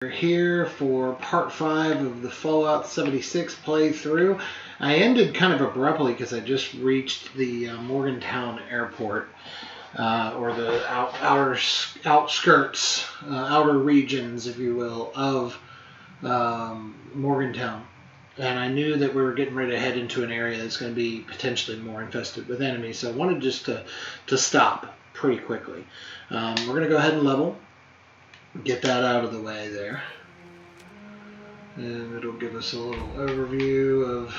We're here for part 5 of the Fallout 76 playthrough. I ended kind of abruptly because I just reached the Morgantown airport, or the outskirts, outer regions, if you will, of Morgantown. And I knew that we were getting ready to head into an area that's going to be potentially more infested with enemies, so I wanted just to stop pretty quickly. We're going to go ahead and level. Get that out of the way there, and it'll give us a little overview of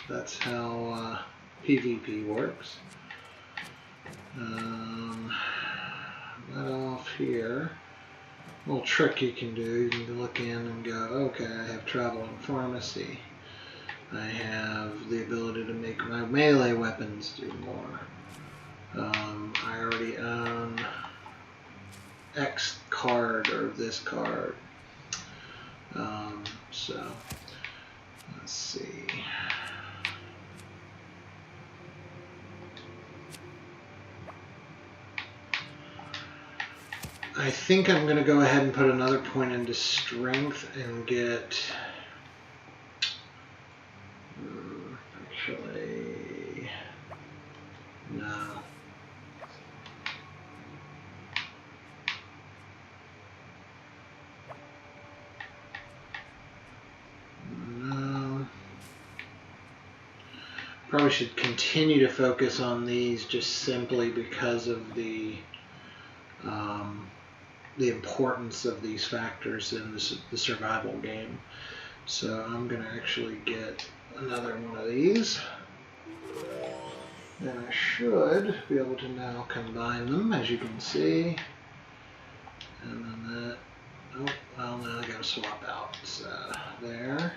that's how PvP works. Right off here, a little trick you can do, you can look in and go, okay, I have travel and pharmacy. I have the ability to make my melee weapons do more. I already own X card or this card. So let's see. I think I'm going to go ahead and put another point into strength and get actually no. Probably should continue to focus on these just simply because of the importance of these factors in the survival game. So I'm going to actually get another one of these. And I should be able to now combine them, as you can see. And then that, oh, well, now I got to swap out. So there.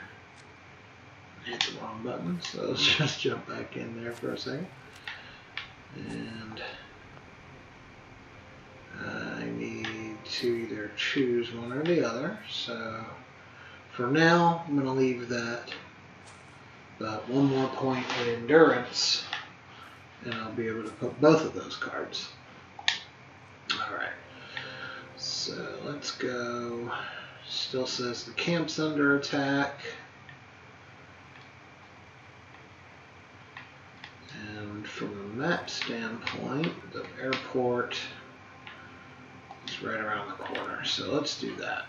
I hit the wrong button, so let's just jump back in there for a second. And I need to either choose one or the other. So for now, I'm going to leave that one more point in endurance, and I'll be able to put both of those cards. Alright, so let's go. Still says the camp's under attack. And from a map standpoint, the airport is right around the corner, so let's do that.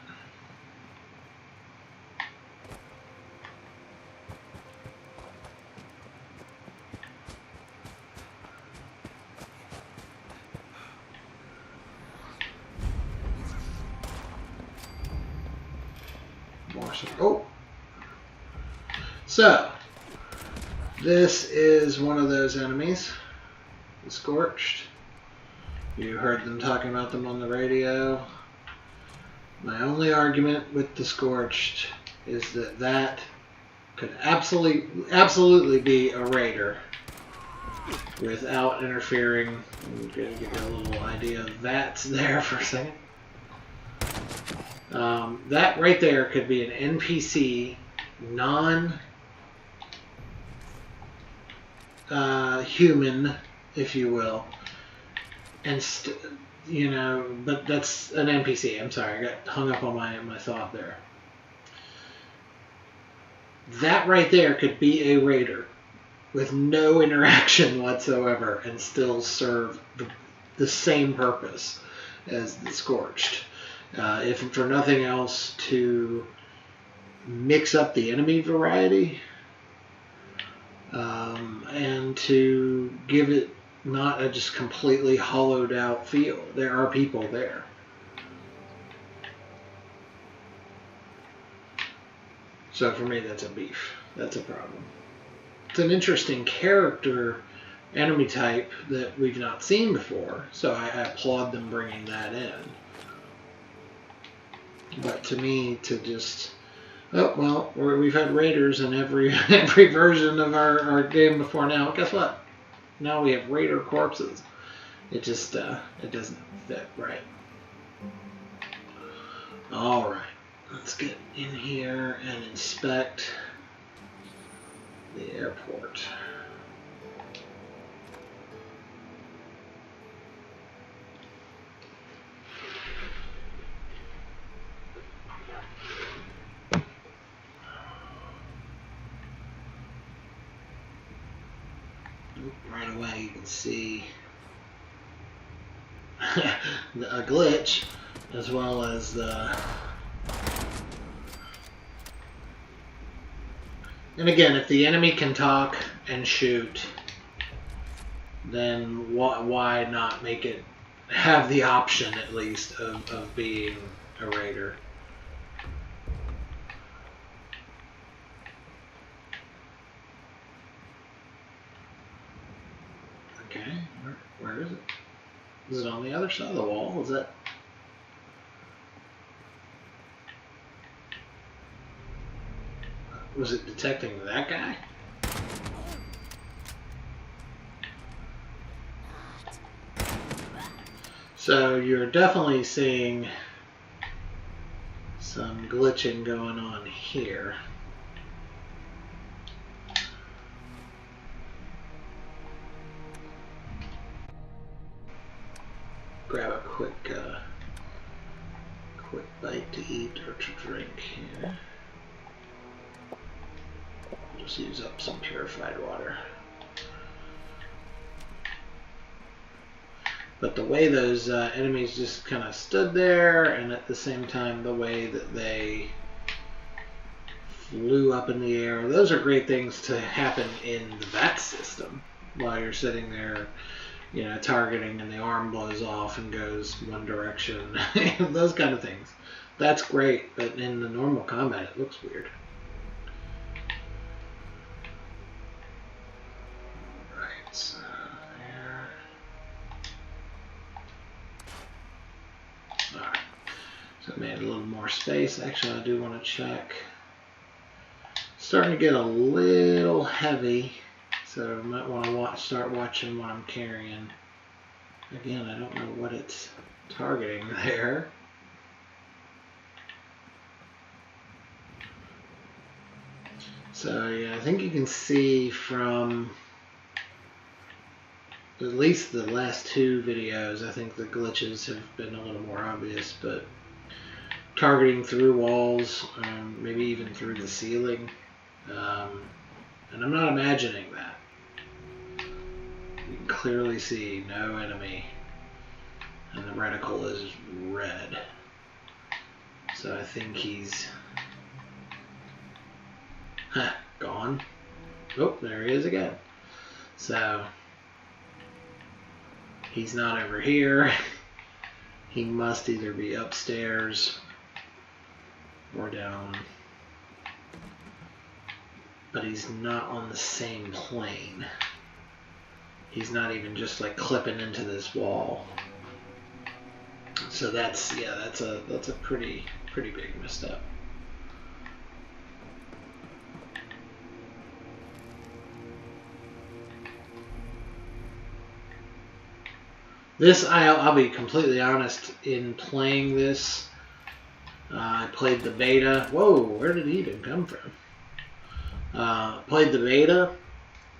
Oh! So, this is one of those enemies, the Scorched. You heard them talking about them on the radio. My only argument with the Scorched is that that could absolutely be a raider without interfering. I'm going to give you a little idea of that's there for a second. That right there could be an NPC, non-human, if you will, and you know, but that's an NPC. I'm sorry, I got hung up on my thought there. That right there could be a raider with no interaction whatsoever and still serve the same purpose as the Scorched. If for nothing else, to mix up the enemy variety, and to give it not a just completely hollowed out feel. There are people there. So for me, that's a beef. That's a problem. It's an interesting character, enemy type that we've not seen before, so I applaud them bringing that in. But to me, to just, oh, well, we've had raiders in every version of our game before now. Guess what? Now we have raider corpses. It just, it doesn't fit right. Alright, let's get in here and inspect the airport. the way you can see a glitch, as well as the... And again, if the enemy can talk and shoot, then why not make it have the option, at least, of being a raider? Okay, where is it? Is it on the other side of the wall? Is that... Was it detecting that guy? So you're definitely seeing some glitching going on here. Grab a quick bite to eat or to drink here. Just use up some purified water. But the way those enemies just kind of stood there, and at the same time the way that they flew up in the air, those are great things to happen in the VATS system while you're sitting there, you know, targeting, and the arm blows off and goes one direction. Those kind of things. That's great, but in the normal combat it looks weird. Right, so there. Alright, so I made a little more space. Actually, I do want to check. Starting to get a little heavy, so I might want to start watching what I'm carrying. Again, I don't know what it's targeting there. So yeah, I think you can see from at least the last two videos, I think the glitches have been a little more obvious, but targeting through walls, maybe even through the ceiling, and I'm not imagining that. You can clearly see no enemy, and the reticle is red. So I think he's gone. Oh, there he is again. So he's not over here. He must either be upstairs or down. But he's not on the same plane. He's not even just like clipping into this wall. So that's a pretty big misstep. This, I'll be completely honest, in playing this, I played the beta. Whoa, where did he even come from? Played the beta,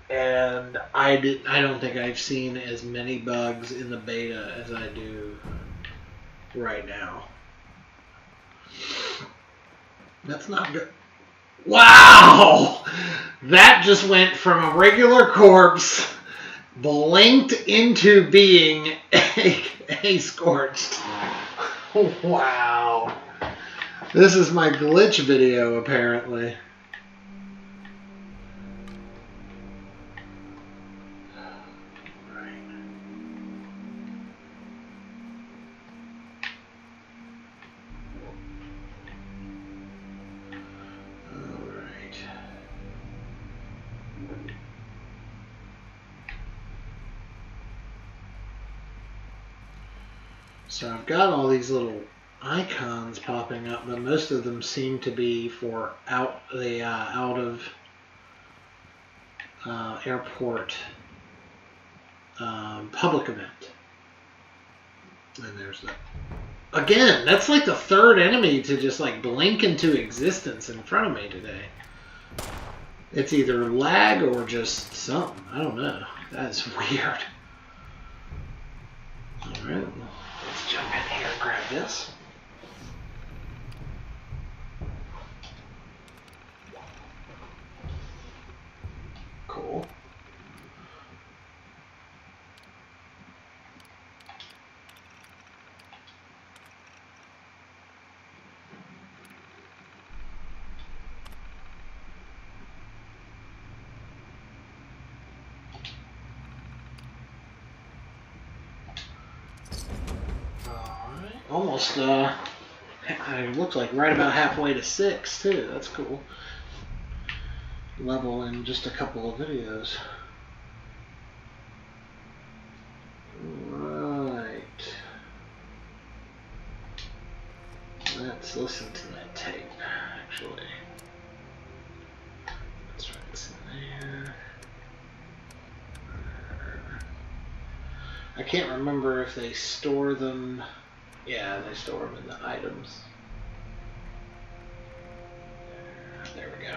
and I don't think I've seen as many bugs in the beta as I do right now. That's not good. Wow! That just went from a regular corpse, blinked into being a scorched. Wow. This is my glitch video, apparently. So I've got all these little icons popping up, but most of them seem to be for out of airport public event. And there's that. Again, that's like the third enemy to just like blink into existence in front of me today. It's either lag or just something. I don't know. That's weird. Alright. Let's jump in here and grab this. Cool. Almost, it looks like right about halfway to 6, too. That's cool. Level in just a couple of videos. Right. Let's listen to that tape, actually. That's right, it's in there. I can't remember if they store them. Yeah, they store them in the items. There we go.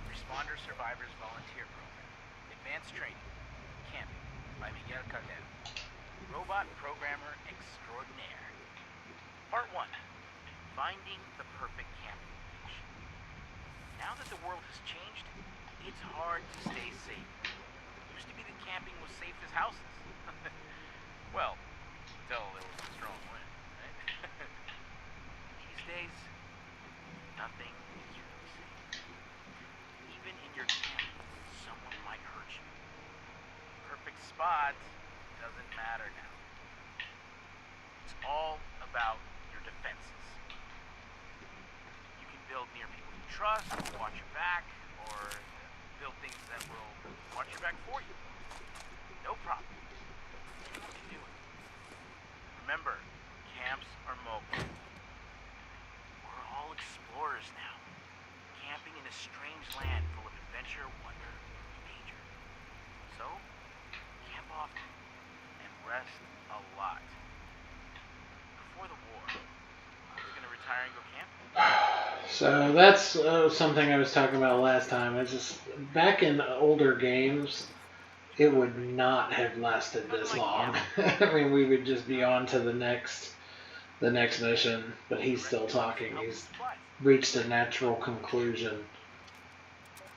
Responder Survivors Volunteer Program. Advanced Training. Camping by Miguel Cardel. Robot Programmer Extraordinaire. Part 1. Finding the perfect camping location. Now that the world has changed, it's hard to stay safe. Used to be that camping was safe as houses. Well, until there was a strong wind, right? These days, nothing is really safe. Even in your camp, someone might hurt you. Perfect spot doesn't matter now. It's all about your defenses. You can build near people you trust, watch your back, or build things that will watch your back for you. No problem. You can do it. Remember, camps are mobile. We're all explorers now, camping in a strange land full of adventure, wonder, and danger. So, camp often and rest a lot. Before the war, I was gonna retire and go camping. So that's something I was talking about last time. It's just back in older games, it would not have lasted this long. I mean, we would just be on to the next mission. But he's still talking. He's reached a natural conclusion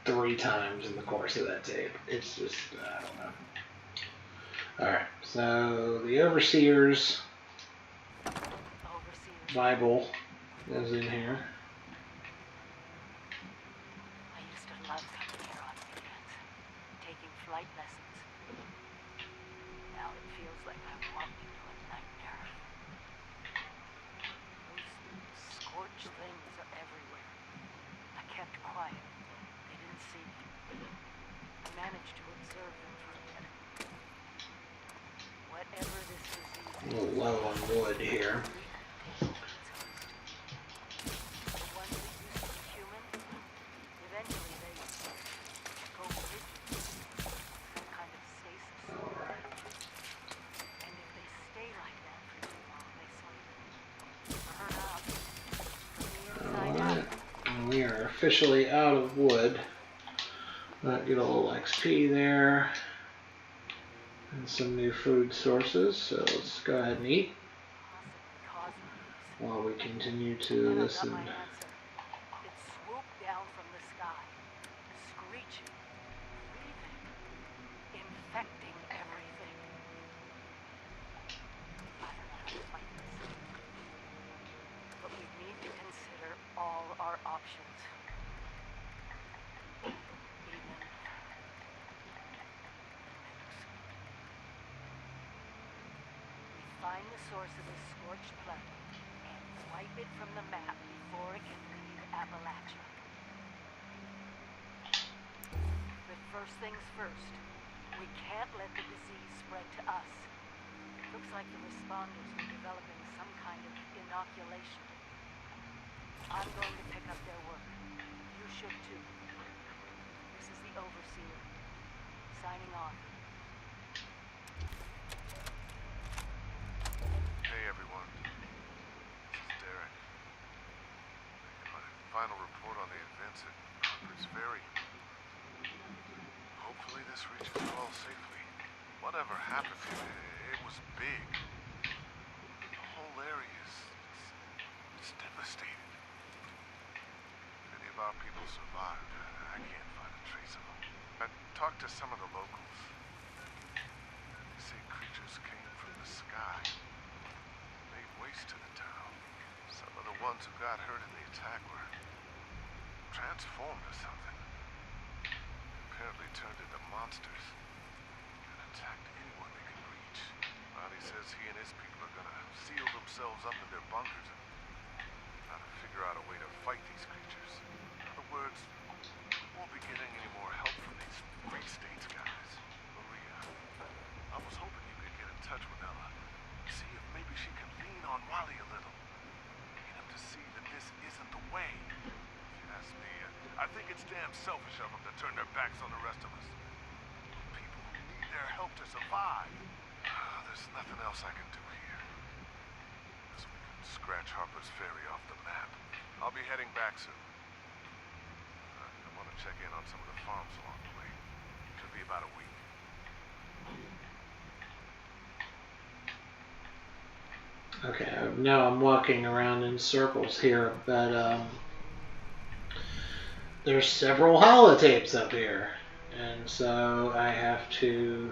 3 times in the course of that tape. It's just, I don't know. Alright, so the Overseer's Bible is in here. I used to love coming here on weekends, taking flight lessons. Now it feels like I'm walking into a nightmare. Those scorched things are everywhere. I kept quiet. They didn't see me. I managed to observe them for a minute. Whatever this disease A little low on wood here. the ones that used to be human, eventually they go rigid. Some kind of stasis. Alright. And if they stay like that for too long, they sort of burn out from the inside Alright. out. And we are officially out of wood. Get a little XP there. And some new food sources. So let's go ahead and eat Possibly causing these. while we continue to Then I got listen. my answer. It swooped down from the sky, screeching, breathing, infecting everything. I don't know how to fight this. But we need to consider all our options. Even the nukes. We find the source of this scorched planet and wipe it from the map before it can leave Appalachia. But first things first, we can't let the disease spread to us. Looks like the responders were developing some kind of inoculation. I'm going to pick up their work. You should too. This is the Overseer. Signing on. Hey everyone, this is Derek. Making my final report on the events at Harper's Ferry. Hopefully this reaches you all safely. Whatever happened here, it was big. The whole area is devastated. If any of our people survived, I can't find a trace of them. I talked to some of the locals. They say creatures came from the sky. Laid waste to the town. Some of the ones who got hurt in the attack were transformed or something. Apparently turned into monsters and attacked anyone they could reach. Bodies says he and his people are gonna seal themselves up in their bunkers and try to figure out a way to fight these creatures. In other words, we won't be getting any more help from these Free States guys. Maria, I was hoping you could get in touch with Ella. See if maybe she can lean on Wally a little. Get him to see that this isn't the way. If you ask me, I think it's damn selfish of them to turn their backs on the rest of us. People who need their help to survive. There's nothing else I can do here. Unless we can scratch Harper's Ferry off the map. I'll be heading back soon. I want to check in on some of the farms along the way. Could be about a week. Okay, now I'm walking around in circles here, but there's several holotapes up here, and so I have to,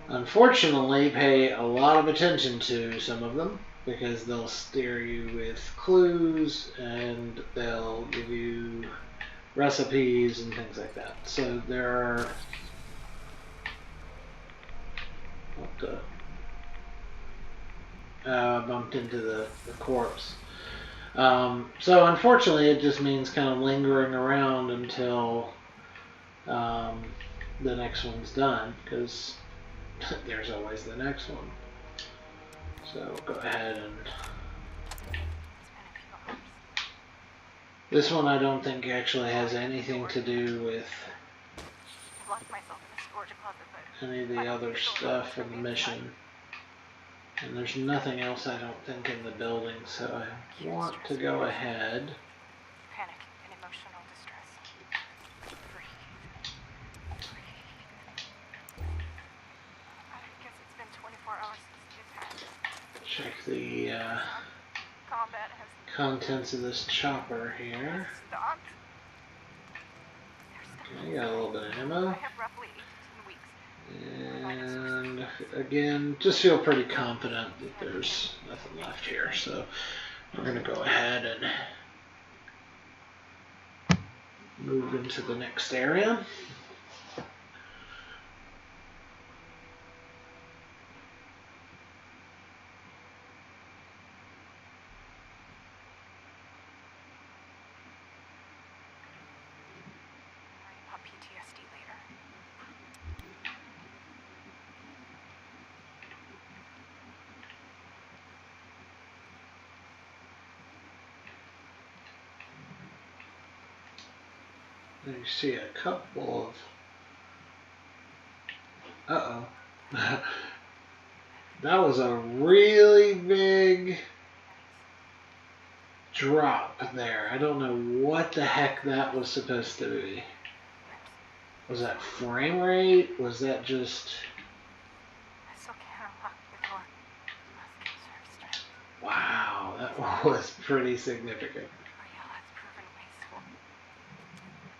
unfortunately, pay a lot of attention to some of them, because they'll steer you with clues, and they'll give you recipes and things like that. So there are... What the... I bumped into the corpse. So unfortunately, it just means kind of lingering around until the next one's done, because there's always the next one. So go ahead and... This one I don't think actually has anything to do with any of the other stuff in the mission. And there's nothing else, I don't think, in the building, so I want to go ahead. Panic and emotional distress. Breathe. I guess it's been 24 hours since the attack. Check the Combat has contents of this chopper here. stopped. Okay, got a little bit of ammo. I have roughly 18 weeks. And again, just feel pretty confident that there's nothing left here. So we're going to go ahead and move into the next area. Worry about PTSD later. You see a couple of... Uh-oh. That was a really big drop there. I don't know what the heck that was supposed to be. Was that frame rate? Was that just... I still can't unlock the door. Must use her strength. Wow, that was pretty significant. That's proven wasteful.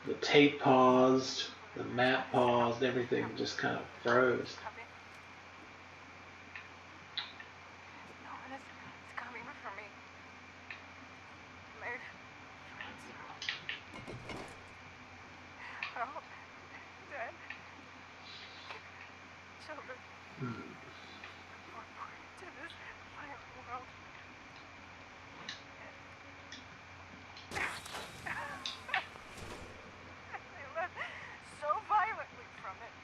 The tape paused, the map paused, everything just kind of froze. Coming. No one is coming for me. My friends are all dead. Children born to this violent world. They left so violently from it.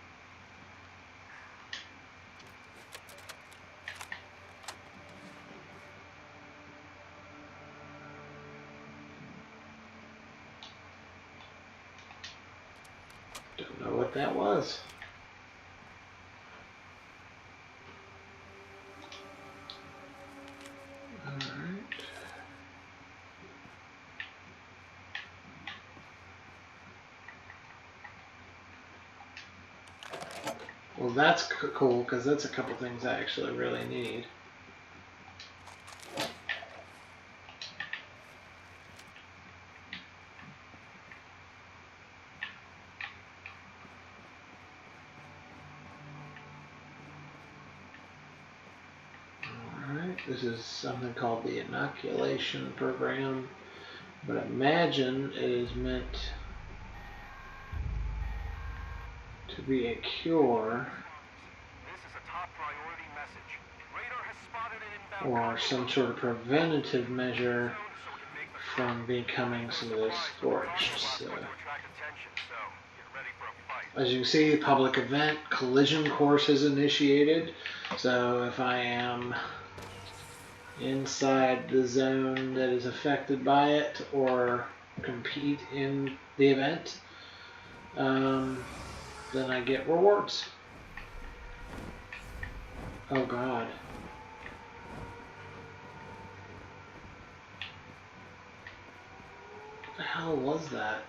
Don't know what that was. Alright. Well, that's cool, because that's a couple things I actually really need. Alright, this is something called the inoculation program, but imagine it is meant to be a cure. This is a top or some sort of preventative measure from becoming some of those scorched. So, as you can see, public event collision course is initiated. So if I am inside the zone that is affected by it or compete in the event, then I get rewards. Oh God. What the hell was that?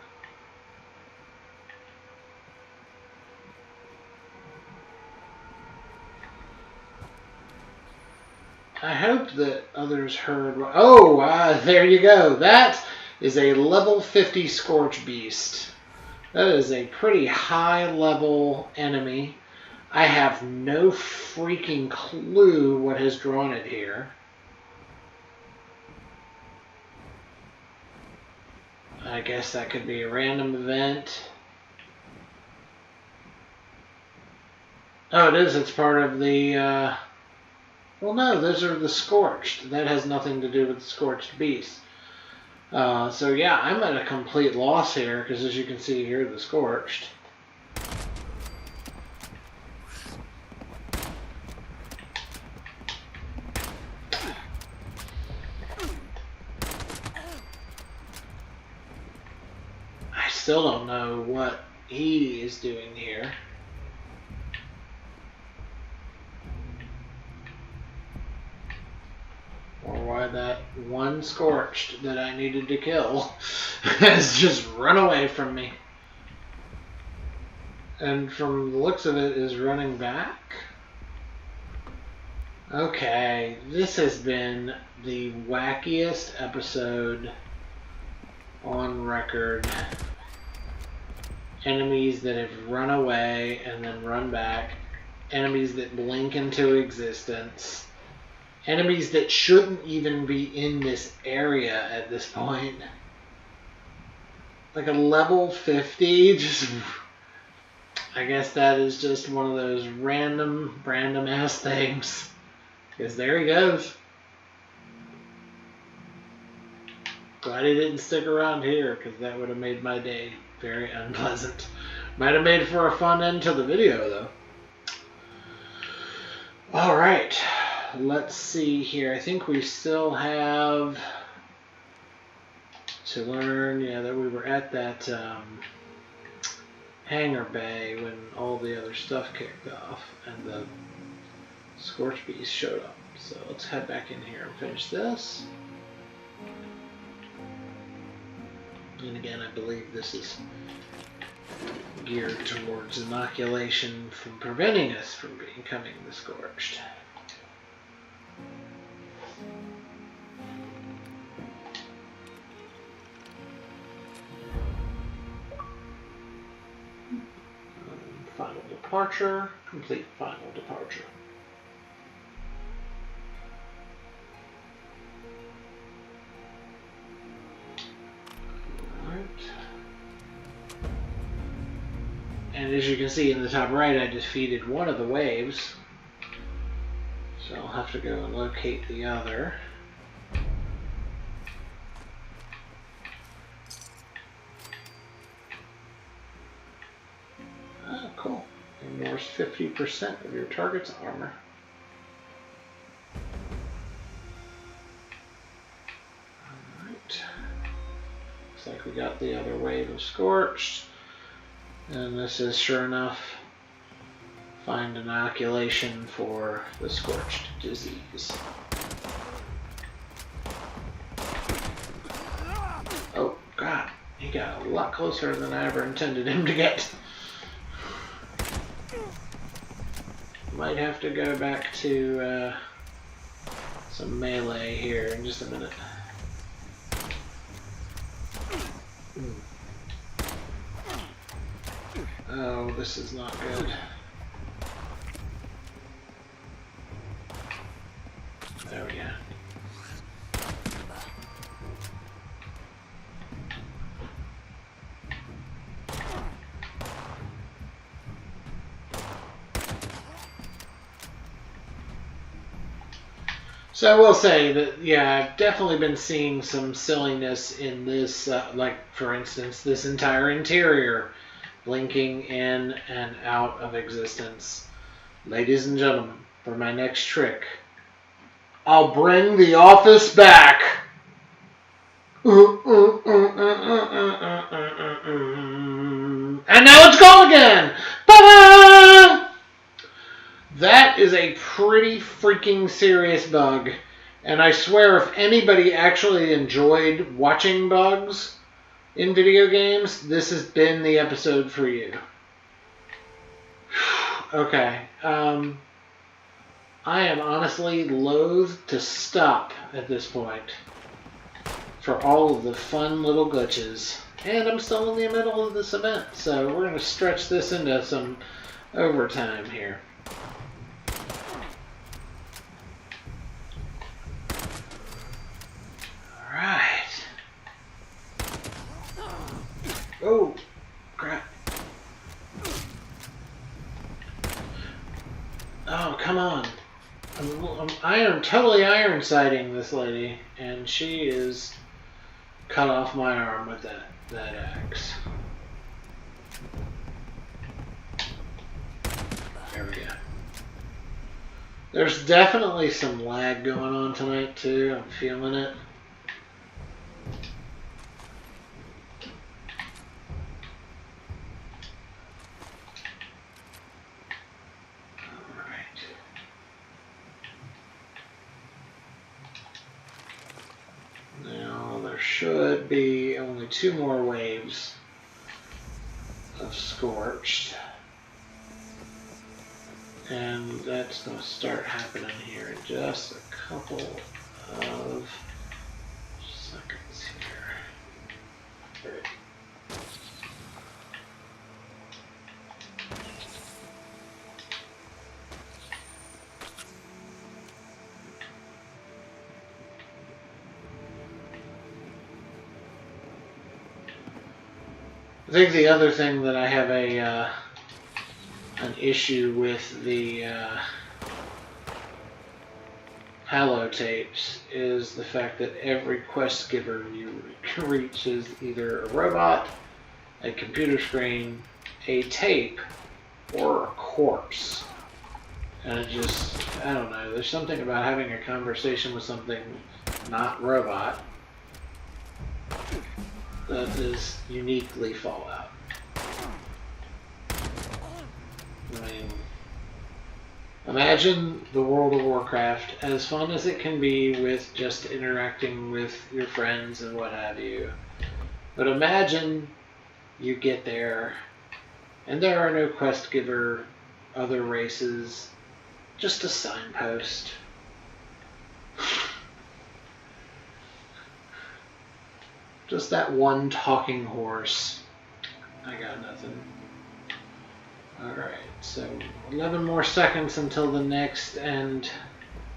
I hope that others heard. Oh, there you go. That is a level 50 Scorch Beast. That is a pretty high level enemy. I have no freaking clue what has drawn it here. I guess that could be a random event. Oh, it is. It's part of the... well, no, those are the Scorched. That has nothing to do with the Scorched Beast. So yeah, I'm at a complete loss here, because as you can see here, the Scorched. I still don't know what he is doing here. Or why that one Scorched that I needed to kill has just run away from me. And from the looks of it is running back. Okay, this has been the wackiest episode on record. Enemies that have run away and then run back. Enemies that blink into existence. Enemies that shouldn't even be in this area at this point. Like a level 50, just... I guess that is just one of those random ass things. Because there he goes. Glad he didn't stick around here, because that would have made my day very unpleasant. Might have made for a fun end to the video, though. Alright. Let's see here. I think we still have to learn, yeah, that we were at that hangar bay when all the other stuff kicked off and the Scorch Beast showed up. So let's head back in here and finish this. And again, I believe this is geared towards inoculation from preventing us from becoming the Scorched. Final departure, complete final departure. Alright. And as you can see in the top right, I defeated one of the waves. So I'll have to go and locate the other. Oh, cool. Ignores 50% of your target's armor. Alright. Looks like we got the other wave of Scorched. And this is, sure enough, find inoculation for the Scorched disease. Oh, God. He got a lot closer than I ever intended him to get. Might have to go back to some melee here in just a minute. Oh, this is not good. There we go. So I will say that, yeah, I've definitely been seeing some silliness in this, like, for instance, this entire interior blinking in and out of existence. Ladies and gentlemen, for my next trick, I'll bring the office back. And now it's gone again. Ba-da! That is a pretty freaking serious bug. And I swear if anybody actually enjoyed watching bugs in video games, this has been the episode for you. Okay. I am honestly loath to stop at this point for all of the fun little glitches. And I'm still in the middle of this event, so we're going to stretch this into some overtime here. Alright. Oh, crap. Oh, come on. I'm totally iron sighting this lady, and she is cut off my arm with that axe. There we go. There's definitely some lag going on tonight too. I'm feeling it. Now there should be only 2 more waves of scorched. And that's going to start happening here in just a couple of seconds here. Great. I think the other thing that I have an issue with the Halo tapes is the fact that every quest giver you reach is either a robot, a computer screen, a tape, or a corpse. And it just, I don't know, there's something about having a conversation with something not robot that is uniquely Fallout. I mean, imagine the World of Warcraft, as fun as it can be with just interacting with your friends and what have you. But imagine you get there and there are no quest giver, other races, just a signpost. Just that one talking horse. I got nothing. Alright, so 11 more seconds until the next and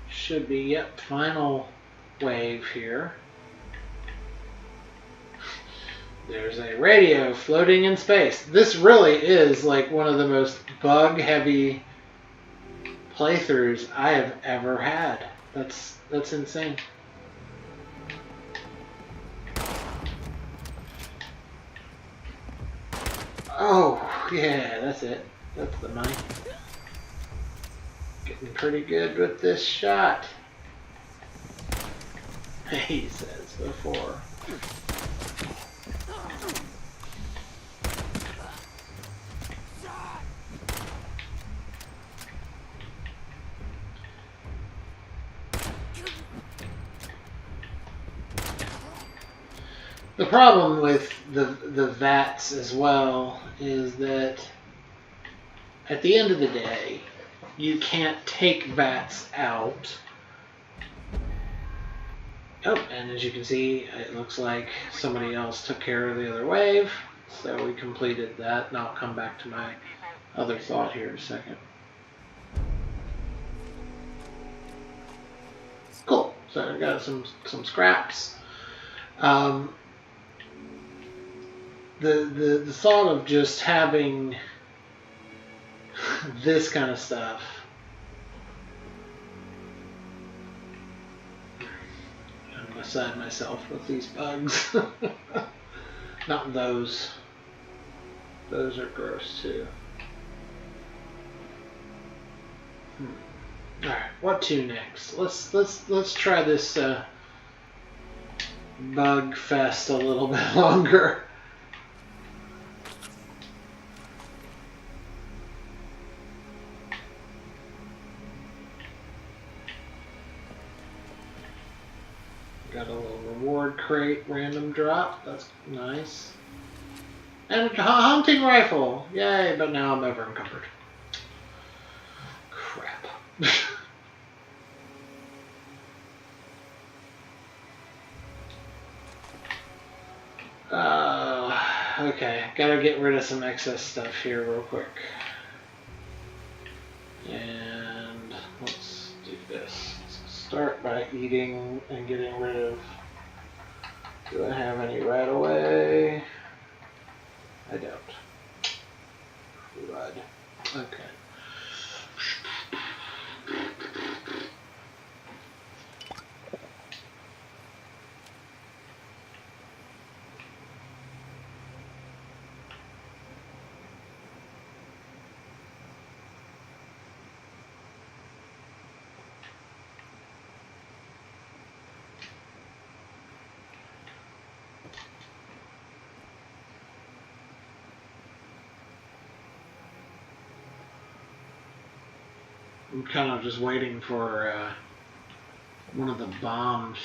should be, yep, final wave here. There's a radio floating in space. This really is like one of the most bug-heavy playthroughs I have ever had. That's insane. Oh, yeah, that's it. That's the money. Getting pretty good with this shot. He says before. The problem with the VATs as well is that at the end of the day, you can't take VATs out. Oh, and as you can see, it looks like somebody else took care of the other wave, so we completed that, and I'll come back to my other thought here in a second. Cool, so I got some scraps. The thought of just having this kind of stuff beside myself with these bugs. Not those. Those are gross too. Alright, what to next? Let's try this bug fest a little bit longer. Got a little reward crate random drop. That's nice. And a hunting rifle. Yay, but now I'm over encumbered. Crap. Okay, gotta get rid of some excess stuff here real quick. And let's do this. Let's start by eating and getting rid of... Do I have any right away? I don't. Crud. Okay. I'm kind of just waiting for one of the bombs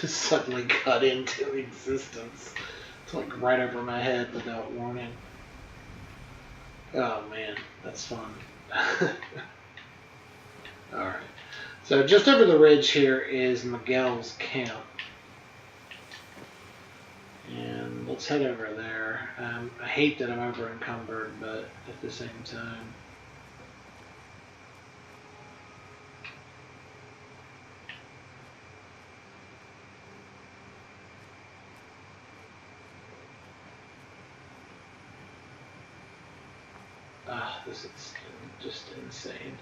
to suddenly cut into existence. It's like right over my head without warning. Oh man, that's fun. Alright. So just over the ridge here is Miguel's camp. And let's head over there. I hate that I'm over encumbered, but at the same time... this is just insane.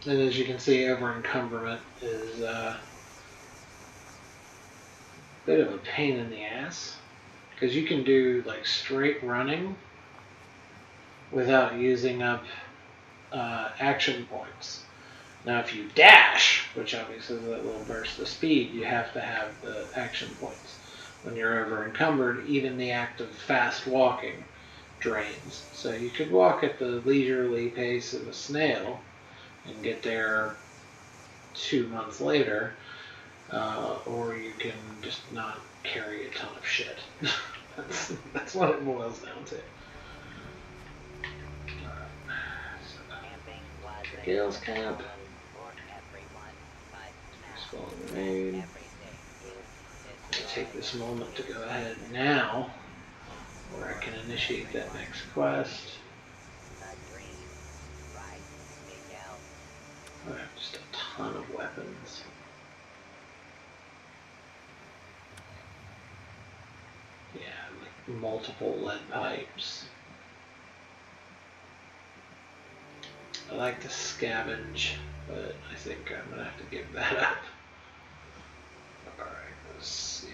And as you can see, over encumberment is a bit of a pain in the ass, because you can do like straight running without using up action points. Now if you dash, which obviously is that little burst of speed, you have to have the action points. When you're over encumbered, even the act of fast walking drains. So you could walk at the leisurely pace of a snail and get there 2 months later, or you can just not carry a ton of shit. that's what it boils down to. Gale's camp. Following the raid. I'm going to take this moment to go ahead now, where I can initiate that next quest. I have just a ton of weapons. Yeah, like multiple lead pipes. I like to scavenge, but I think I'm gonna have to give that up. Alright, let's see.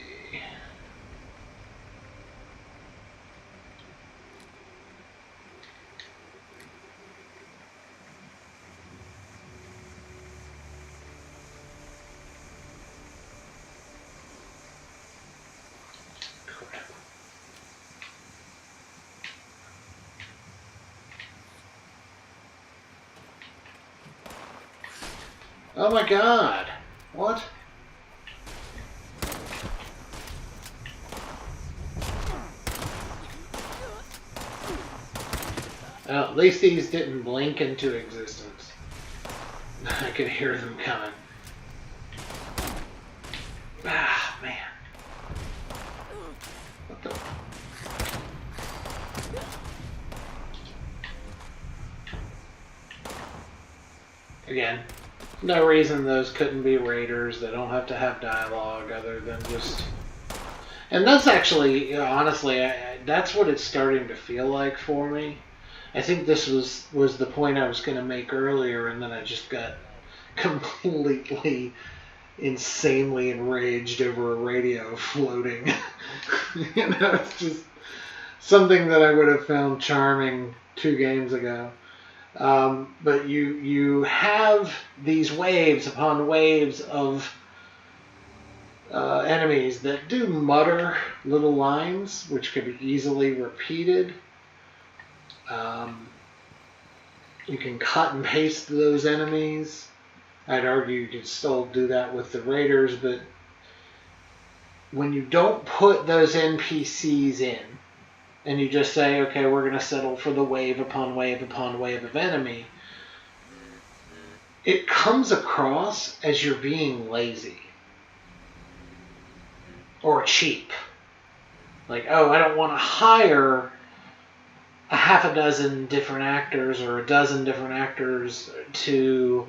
Oh my god! What? Well, at least these didn't blink into existence. I could hear them coming. Ah, man. no reason those couldn't be raiders. They don't have to have dialogue other than just... And that's actually, honestly, that's what it's starting to feel like for me. I think this was the point I was going to make earlier, and then I just got completely, insanely enraged over a radio floating. It's just something that I would have found charming 2 games ago. But you have these waves upon waves of enemies that do mutter little lines, which can be easily repeated. You can cut and paste those enemies. I'd argue you could still do that with the raiders, but when you don't put those NPCs in, and you just say, okay, we're going to settle for the wave upon wave upon wave of enemy, it comes across as you're being lazy. Or cheap. Like, oh, I don't want to hire a half a dozen different actors or a dozen different actors to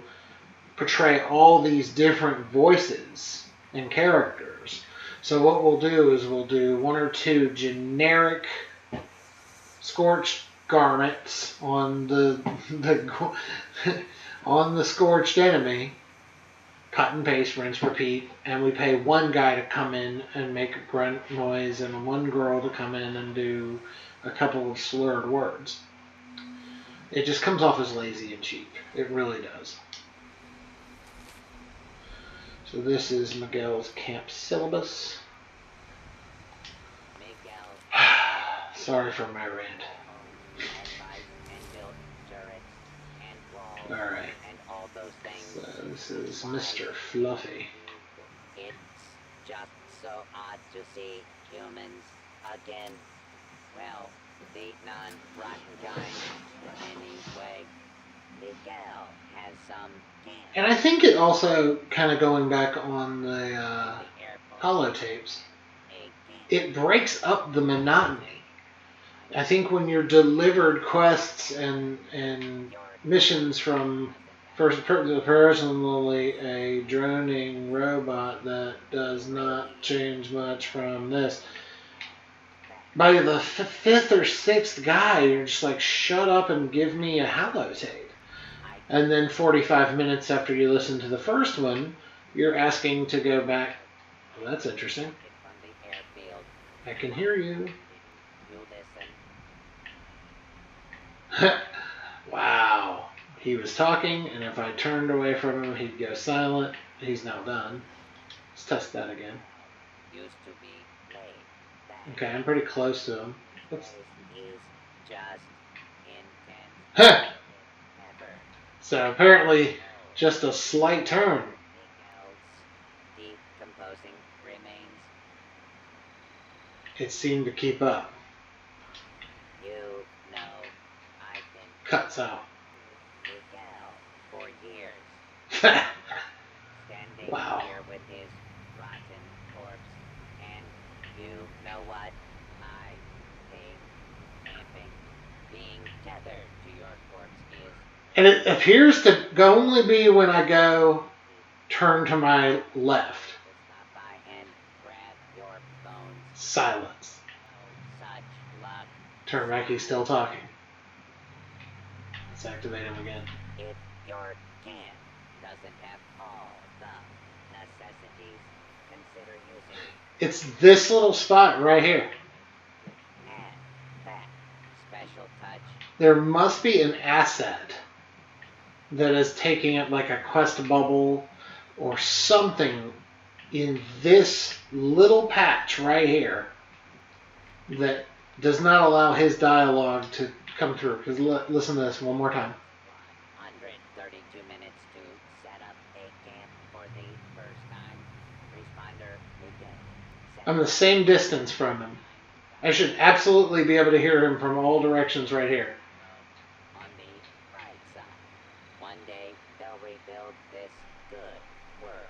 portray all these different voices and characters. So what we'll do is we'll do 1 or 2 generic scorched garments on the on the scorched enemy, cut and paste, rinse, repeat, and we pay 1 guy to come in and make a grunt noise and 1 girl to come in and do a couple of slurred words. It just comes off as lazy and cheap. It really does. So this is Miguel's camp syllabus. Sorry for my rant. Alright. So this is Mr. Fluffy. It's just so odd to see humans again. Well, the non-rotten kind. Anyway, Miguel has some gas. And I think it also, kind of going back on the holotapes, it breaks up the monotony. I think when you're delivered quests and missions from personally a droning robot that does not change much from this, by the 5th or 6th guy, you're just like, shut up and give me a holotape. And then 45 minutes after you listen to the first one, you're asking to go back. Well, that's interesting. I can hear you. Wow. He was talking, and if I turned away from him, he'd go silent. He's now done. Let's test that again. Okay, I'm pretty close to him. Oops. Huh! So apparently, just a slight turn. It seemed to keep up. Cuts out. Wow. Here with his rotten corpse, and you know what? I hate camping. Being tethered to your corpse is. And it appears to only be when I go turn to my left. Stop by and grab your bones. Silence. Such luck. Turn back, he's still talking. Let's activate him again. If your camp doesn't have all the necessities, consider using It's this little spot right here. add that special touch. There must be an asset that is taking it like a quest bubble or something in this little patch right here that does not allow his dialogue to come through. Because listen to this one more time. 132 minutes to set up a camp for the first time. Responder Miguel. I'm the same distance from him. I should absolutely be able to hear him from all directions right here. On the bright side, one day they'll rebuild this good world.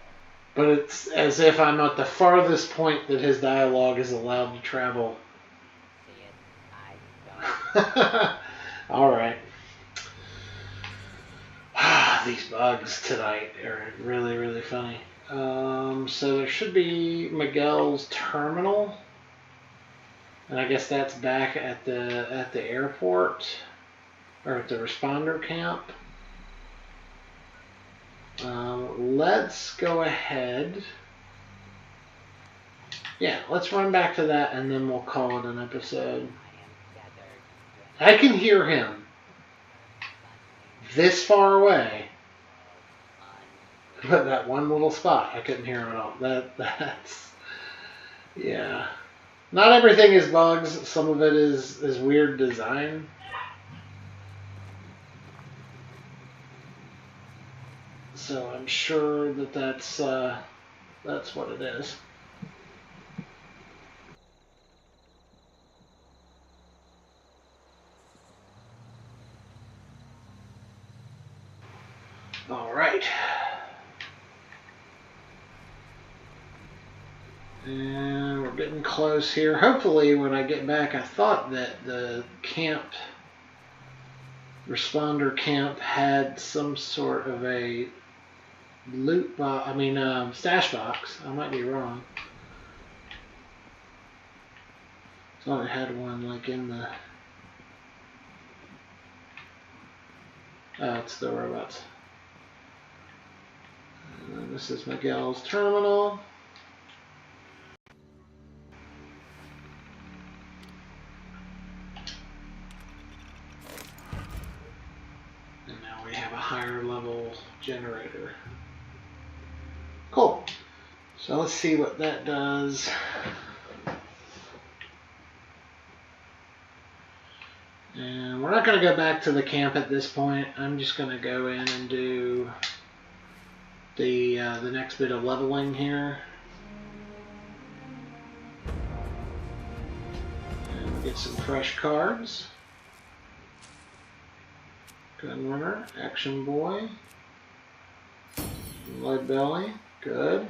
But it's as if I'm at the farthest point that his dialogue is allowed to travel. See it? I don't. All right. These bugs tonight are really, really funny. So there should be Miguel's terminal, and I guess that's back at the airport or at the responder camp. Let's go ahead. Yeah, let's run back to that, and then we'll call it an episode. I can hear him this far away. But that one little spot, I couldn't hear him at all. That's yeah. Not everything is bugs. Some of it is weird design. So I'm sure that's what it is. All right. And we're getting close here. Hopefully when I get back, I thought that the responder camp had some sort of a loot box, stash box. I might be wrong. Thought it had one like in the... Oh, it's the robots. And this is Miguel's terminal. And now we have a higher level generator. Cool. So let's see what that does. And we're not going to go back to the camp at this point. I'm just going to go in and do the next bit of leveling here. And get some fresh cards. Gunrunner, Action Boy, Lead Belly, good.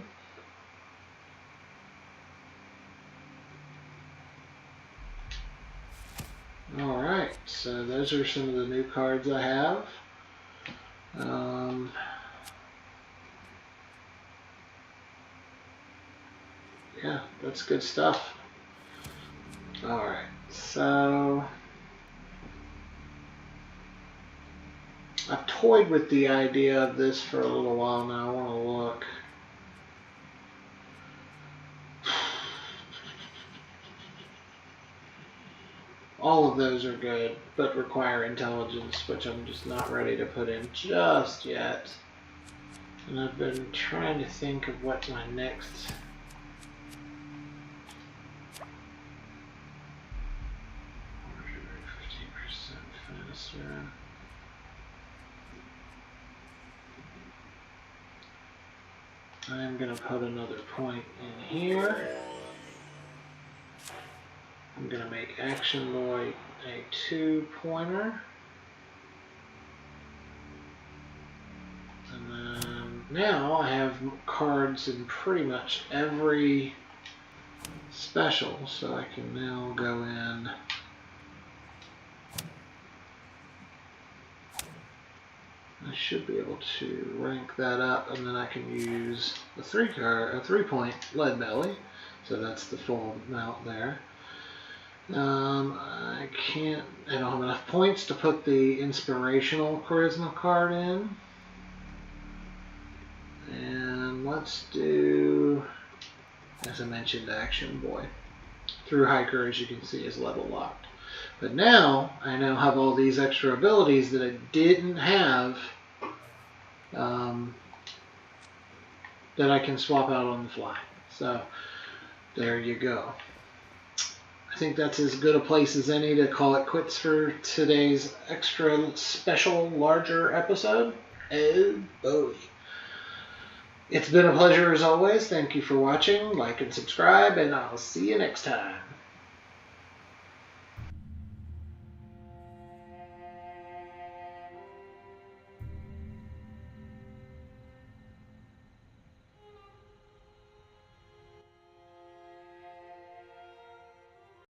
Alright, so those are some of the new cards I have. Yeah, that's good stuff. Alright, so I've toyed with the idea of this for a little while now. I want to look. All of those are good, but require intelligence, which I'm just not ready to put in just yet. And I've been trying to think of what my next... 15% faster. I'm going to put another point in here. I'm going to make Action Boy a 2-pointer. And then now I have cards in pretty much every special, so I can now go in. I should be able to rank that up, and then I can use a 3-point Lead Belly. So that's the full amount there. I don't have enough points to put the inspirational charisma card in. And let's do, as I mentioned, Action Boy. Through Hiker, as you can see, is level locked. But now, I now have all these extra abilities that I didn't have, that I can swap out on the fly. So, there you go. I think that's as good a place as any to call it quits for today's extra special larger episode. Oh boy. It's been a pleasure as always. Thank you for watching. Like and subscribe, and I'll see you next time.